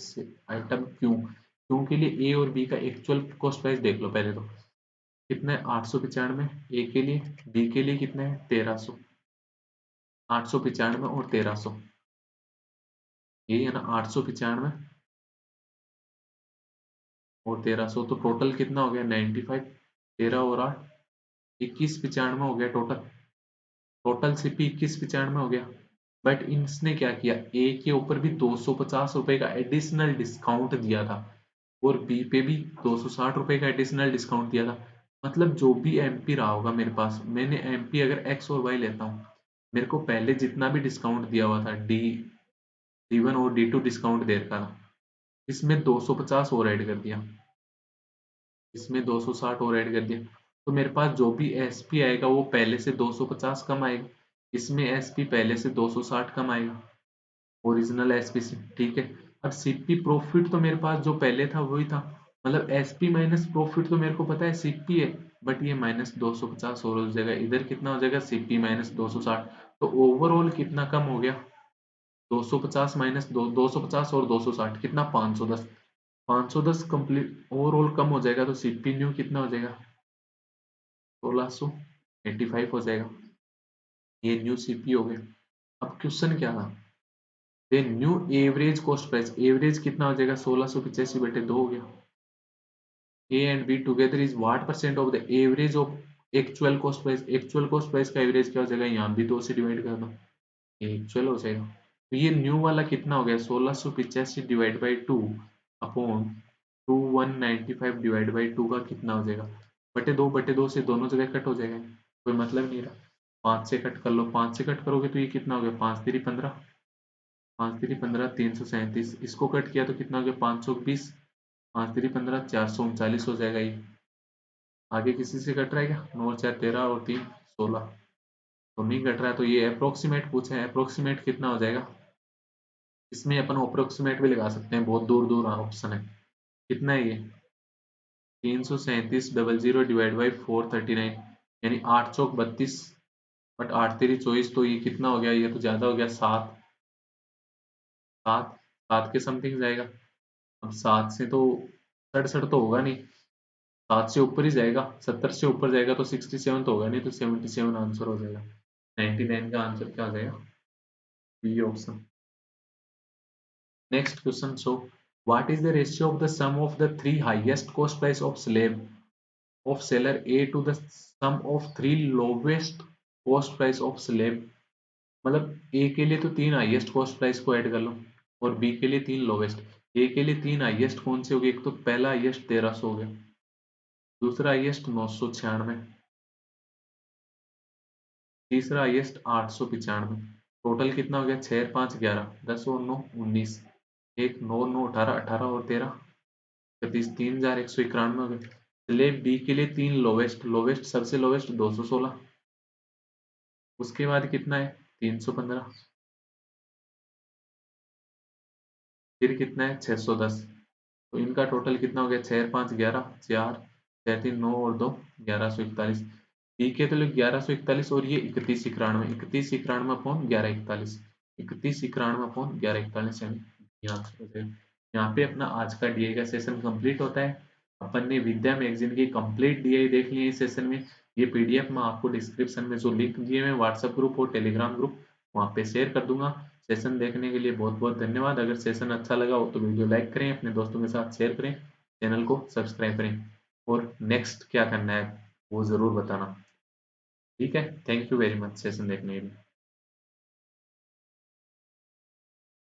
item Q? Q के लिए A और B का एक्चुअल कॉस्ट प्राइस देख लो पहले तो। कितना है? 895। ए के लिए, बी के लिए कितना है? 1300। 895 और 1300, यही है ना? 895 और 1300, तो टोटल कितना हो गया? 95। 13 और 8, 2195 हो गया टोटल। टोटल सीपी 2195 हो गया। बट इसने क्या किया? ए के ऊपर भी 250 रुपए का एडिशनल डिस्काउंट दिया था, और बी पे भी 260 रुपए का एडिशनल डिस्काउंट दिया था। मतलब जो भी एमपी रहा होगा मेरे पास, मैंने एमपी अगर एक्स और वाई लेता हूँ, मेरे को पहले जितना भी डिस्काउंट दिया हुआ था, डी वन और डी टू डिस्काउंट दे रखा था, इसमें 250 और ऐड कर दिया, इसमें 260 और ऐड कर दिया, तो मेरे पास जो भी एसपी आएगा वो पहले से 250 कम आएगा। इसमें एसपी पहले से 260 कम आएगा ओरिजिनल एसपी से। ठीक है। अब सीपी प्रॉफिट तो मेरे पास जो पहले था वही था, मतलब एसपी माइनस प्रॉफिट तो मेरे को पता है सीपी है, बट ये माइनस 250 और हो जाएगा। इधर कितना हो जाएगा? CP minus 260। तो ओवरऑल कितना कम हो गया? 250 माइनस 250 और 260 कितना? 510। 510 कंप्लीट ओवरऑल कम हो जाएगा, तो सीपी न्यू कितना हो जाएगा? 1685 हो जाएगा। ये न्यू सीपी हो गया। अब क्वेश्चन क्या था? The new average cost price, average कितना हो जाएगा? 1685/2 हो गया। ए and be together is what percent of the average of actual cost price? Actual cost price का एवरेज क्या हो जाएगा? यहाँ भी 2 से डिवाइड कर दो, एक्चुअल हो जाएगा। तो ये न्यू वाला कितना हो गया? 1685/2 अपॉन 2195 डिवाइड बाई 2 का कितना हो जाएगा? बटे दो से दोनों जगह कट हो जाएगा, कोई मतलब नहीं रहा। 5 से कट कर लो, 5 से कट करोगे तो ये कितना हो गया? 5×3 = 15, 5×3 = 337। इसको कट किया तो कितना हो गया? 520। 5×3 = 439 हो जाएगा ये। आगे किसी से कट रहा है क्या? 9 और 4 13 और 3 16, तो नहीं कट रहा है। तो ये अप्रोक्सीमेट पूछा है, अप्रोक्सीमेट कितना हो जाएगा? इसमें अपन अप्रोक्सीमेट भी लगा सकते हैं, बहुत दूर दूर ऑप्शन है। कितना है ये? 337 डिवाइड बाई 439, यानी 8×4 = 32, बट 8×3 = 24, तो ये कितना हो गया? ये तो ज्यादा हो गया, 7। 7, 7 के समथिंग जाएगा। अब 7 से तो 67 तो होगा नहीं, 7 से ऊपर ही जाएगा, 70 से ऊपर जाएगा तो 67 तो होगा नहीं, तो 77 आंसर हो जाएगा। 99 का आंसर क्या आ जाएगा? B option. Next question, so what is the ratio of the sum of the three highest cost price of slab of seller A to the sum of three lowest cost price of slab? मतलब A के लिए तो 3 हाईएस्ट कॉस्ट प्राइस को ऐड कर लो, और B के लिए 3 लोवेस्ट। A के लिए 3 हाईएस्ट कौन से हो गए? एक तो पहला हाईएस्ट 1300 हो गया, दूसरा हाईएस्ट 996, तीसरा हाईएस्ट 895। टोटल कितना हो गया? 6 और 5 11, 10 और 9 19, 1 9 9 18, 18 और 13 31, 3191 हो गए। स्लेब बी के लिए 3 लोवेस्ट, लोवेस्ट सबसे लोवेस्ट 216, उसके बाद कितना है? 315, फिर कितना है? 610। तो इनका टोटल कितना हो गया? 6 और 5 11, 4, 3 9 और 2 1141। ई के तो 1141 और ये 3191, 3191 अपॉन 1141, 3191 अपॉन 1141 यानी यहाँ यहाँ पे अपना आज का डीआई का सेशन कंप्लीट होता है। अपन ने विद्या मैगजीन की कंप्लीट डीआई देख ली है इस सेशन में। ये पीडीएफ मैं आपको डिस्क्रिप्शन में जो लिंक दिए हुए व्हाट्सएप ग्रुप और टेलीग्राम ग्रुप वहाँ पे शेयर कर दूंगा। सेशन देखने के लिए बहुत बहुत धन्यवाद। अगर सेशन अच्छा लगा हो तो वीडियो लाइक करें, अपने दोस्तों के साथ शेयर करें, चैनल को सब्सक्राइब करें और नेक्स्ट क्या करना है वो जरूर बताना। ठीक है, thank you very much session देखने के लिए।